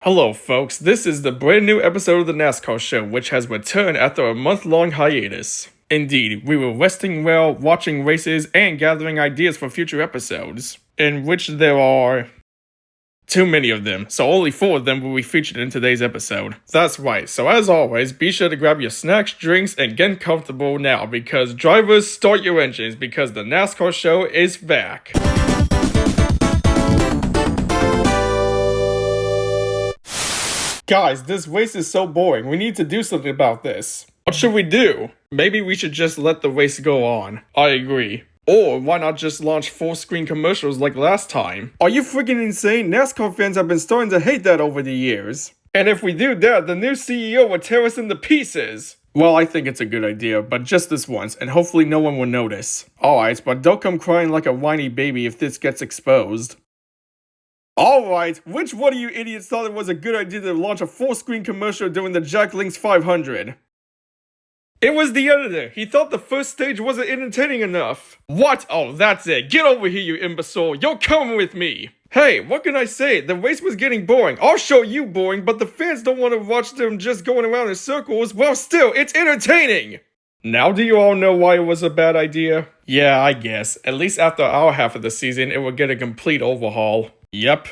Hello folks, this is the brand new episode of the NASCAR show, which has returned after a month-long hiatus. Indeed, we were resting well, watching races, and gathering ideas for future episodes, in which there are too many of them, so only 4 of them will be featured in today's episode. That's right, so as always, be sure to grab your snacks, drinks, and get comfortable now, because drivers, start your engines, because the NASCAR show is back. Guys, this race is so boring. We need to do something about this. What should we do? Maybe we should just let the race go on. I agree. Or why not just launch full-screen commercials like last time? Are you freaking insane? NASCAR fans have been starting to hate that over the years. And if we do that, the new CEO will tear us into pieces. Well, I think it's a good idea, but just this once, and hopefully no one will notice. Alright, but don't come crying like a whiny baby if this gets exposed. Alright, which one of you idiots thought it was a good idea to launch a full-screen commercial during the Jack Links 500? It was the editor. He thought the first stage wasn't entertaining enough. What? Oh, that's it. Get over here, you imbecile. You're coming with me. Hey, what can I say? The race was getting boring. I'll show you boring, but the fans don't want to watch them just going around in circles. Well, still, it's entertaining. Now do you all know why it was a bad idea? Yeah, I guess. At least after our half of the season, it would get a complete overhaul. Yep.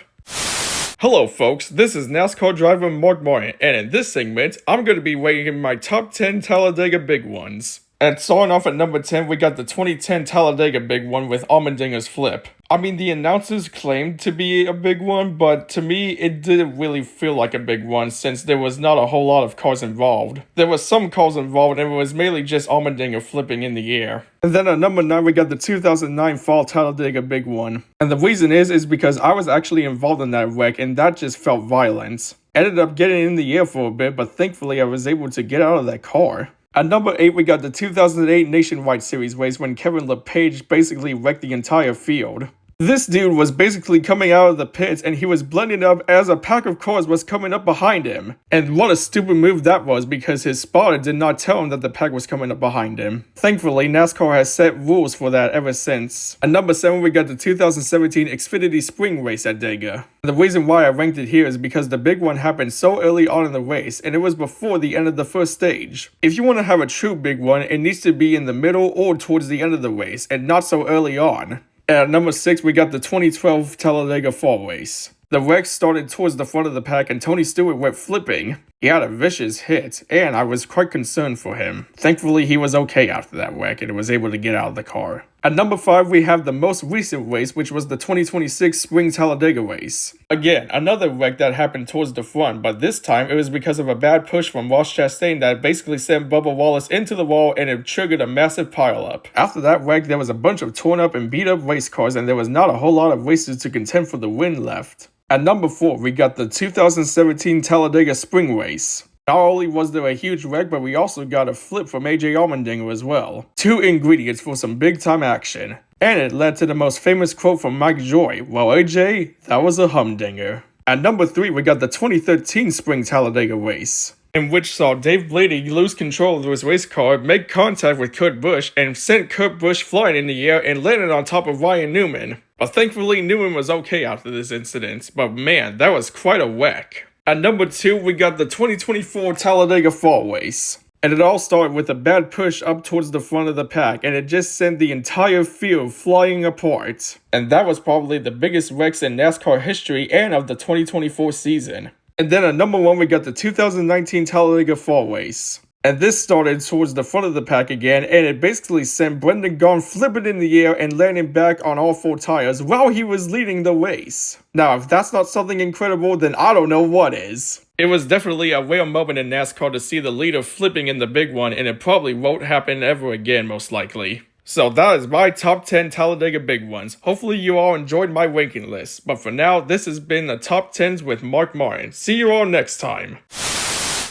Hello folks, this is NASCAR driver Mark Martin, and in this segment, I'm going to be ranking my top 10 Talladega Big Ones. And starting off at number 10, we got the 2010 Talladega Big One with Allmendinger's flip. I mean, the announcers claimed to be a big one, but to me, it didn't really feel like a big one since there was not a whole lot of cars involved. There were some cars involved, and it was mainly just Allmendinger flipping in the air. And then at number 9, we got the 2009 Fall Talladega Big One. And the reason is because I was actually involved in that wreck, and that just felt violent. Ended up getting in the air for a bit, but thankfully I was able to get out of that car. At number 8, we got the 2008 Nationwide Series race when Kevin LePage basically wrecked the entire field. This dude was basically coming out of the pits and he was blending up as a pack of cars was coming up behind him. And what a stupid move that was because his spotter did not tell him that the pack was coming up behind him. Thankfully, NASCAR has set rules for that ever since. At number 7, we got the 2017 Xfinity Spring race at Dega. The reason why I ranked it here is because the big one happened so early on in the race and it was before the end of the first stage. If you want to have a true big one, it needs to be in the middle or towards the end of the race and not so early on. And at number 6, we got the 2012 Talladega Fall race. The wreck started towards the front of the pack and Tony Stewart went flipping. He had a vicious hit, and I was quite concerned for him. Thankfully, he was okay after that wreck and was able to get out of the car. At number 5, we have the most recent race, which was the 2026 Spring Talladega race. Again, another wreck that happened towards the front, but this time it was because of a bad push from Ross Chastain that basically sent Bubba Wallace into the wall and it triggered a massive pileup. After that wreck, there was a bunch of torn up and beat up race cars and there was not a whole lot of races to contend for the win left. At number 4, we got the 2017 Talladega Spring Race. Not only was there a huge wreck, but we also got a flip from AJ Allmendinger as well. 2 ingredients for some big time action. And it led to the most famous quote from Mike Joy, "Well AJ, that was a humdinger." At number 3, we got the 2013 Spring Talladega Race, in which saw Dave Blaney lose control of his race car, make contact with Kurt Busch, and sent Kurt Busch flying in the air and landed on top of Ryan Newman. But thankfully Newman was okay after this incident, but man, that was quite a wreck. At number 2, we got the 2024 Talladega Fall Race. And it all started with a bad push up towards the front of the pack, and it just sent the entire field flying apart. And that was probably the biggest wrecks in NASCAR history and of the 2024 season. And then at number 1, we got the 2019 Talladega Fall Race. And this started towards the front of the pack again, and it basically sent Brendan Gaughan flipping in the air and landing back on all 4 tires while he was leading the race. Now, if that's not something incredible, then I don't know what is. It was definitely a rare moment in NASCAR to see the leader flipping in the big one, and it probably won't happen ever again, most likely. So that is my top 10 Talladega Big Ones. Hopefully you all enjoyed my ranking list, but for now, this has been the top 10s with Mark Martin. See you all next time.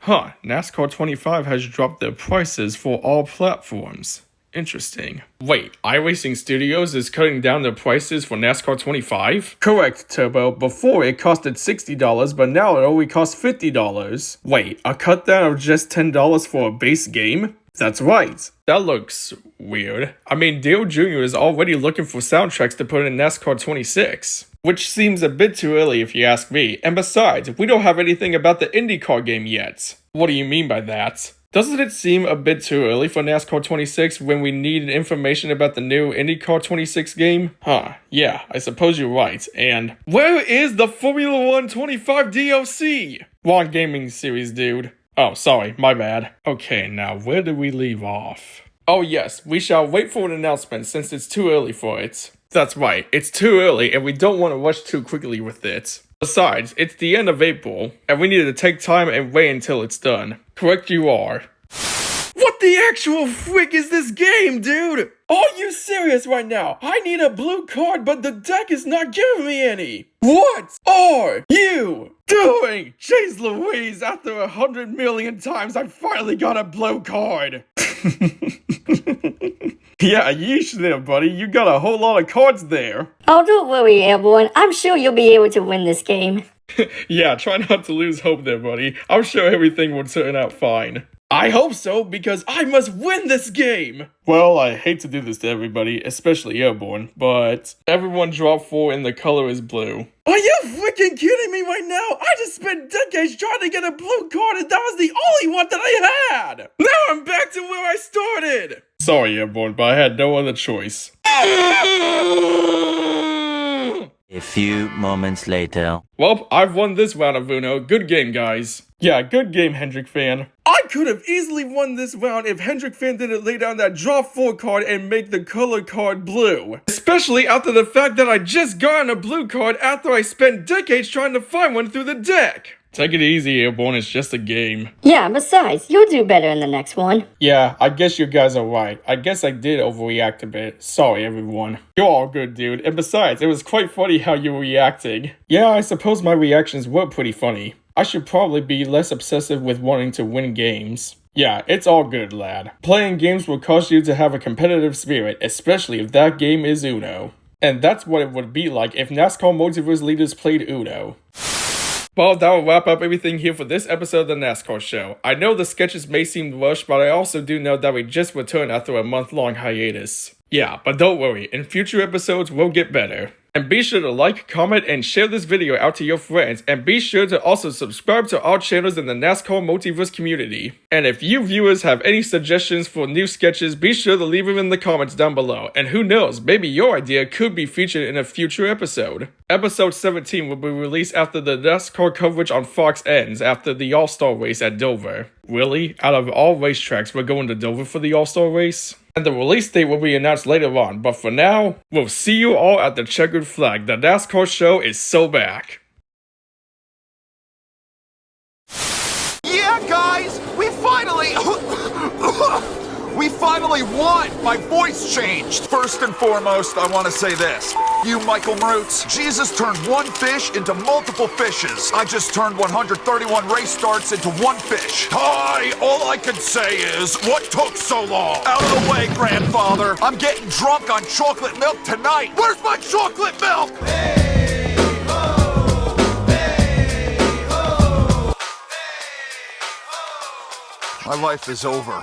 NASCAR 25 has dropped their prices for all platforms. Interesting. Wait, iRacing Studios is cutting down their prices for NASCAR 25? Correct, Turbo. Before it costed $60, but now it only costs $50. Wait, a cut down of just $10 for a base game? That's right. That looks weird. I mean, Dale Jr. is already looking for soundtracks to put in NASCAR 26. which seems a bit too early if you ask me, and besides, we don't have anything about the IndyCar game yet. What do you mean by that? Doesn't it seem a bit too early for NASCAR 26 when we need information about the new IndyCar 26 game? Huh, yeah, I suppose you're right, and where is the Formula 1 25 DLC? Wrong gaming series, dude. Oh, sorry, my bad. Okay, now where did we leave off? Oh yes, we shall wait for an announcement since it's too early for it. That's right, it's too early and we don't want to rush too quickly with it. Besides, it's the end of April, and we need to take time and wait until it's done. Correct you are. What the actual frick is this game, dude? Are you serious right now? I need a blue card, but the deck is not giving me any. What are you doing? Jeez Louise, after 100 million times, I finally got a blue card. Yeah, yeesh there, buddy. You got a whole lot of cards there. Oh, don't worry, Airborne. I'm sure you'll be able to win this game. Yeah, try not to lose hope there, buddy. I'm sure everything will turn out fine. I hope so, because I must win this game! Well, I hate to do this to everybody, especially Airborne, but everyone dropped 4 and the color is blue. Are you freaking kidding me right now? I just spent decades trying to get a blue card and that was the only one that I had! Now I'm back to where I started! Sorry, Airborne, but I had no other choice. A few moments later. Well, I've won this round of Uno. Good game, guys. Yeah, good game, Hendrik fan. I could have easily won this round if Hendrik fan didn't lay down that draw 4 card and make the color card blue. Especially after the fact that I just got a blue card after I spent decades trying to find one through the deck. Take it easy, Airborne, it's just a game. Yeah, besides, you'll do better in the next one. Yeah, I guess you guys are right. I guess I did overreact a bit. Sorry, everyone. You're all good, dude. And besides, it was quite funny how you were reacting. Yeah, I suppose my reactions were pretty funny. I should probably be less obsessive with wanting to win games. Yeah, it's all good, lad. Playing games will cause you to have a competitive spirit, especially if that game is Uno. And that's what it would be like if NASCAR Multiverse leaders played Uno. Well, that will wrap up everything here for this episode of the NASCAR show. I know the sketches may seem rushed, but I also do know that we just returned after a month-long hiatus. Yeah, but don't worry, in future episodes we'll get better. And be sure to like, comment, and share this video out to your friends, and be sure to also subscribe to our channels in the NASCAR Multiverse community. And if you viewers have any suggestions for new sketches, be sure to leave them in the comments down below, and who knows, maybe your idea could be featured in a future episode. Episode 17 will be released after the NASCAR coverage on Fox ends after the All-Star race at Dover. Really? Out of all racetracks, we're going to Dover for the All-Star race? And the release date will be announced later on, but for now, we'll see you all at the checkered flag. The NASCAR show is so back. Yeah, guys, we finally won! My voice changed! First and foremost, I want to say this. You Michael Roots, Jesus turned one fish into multiple fishes. I just turned 131 race starts into one fish. Hi! All I can say is, what took so long? Out of the way, grandfather. I'm getting drunk on chocolate milk tonight. Where's my chocolate milk? Hey, ho, hey, ho, hey, ho. My life is over.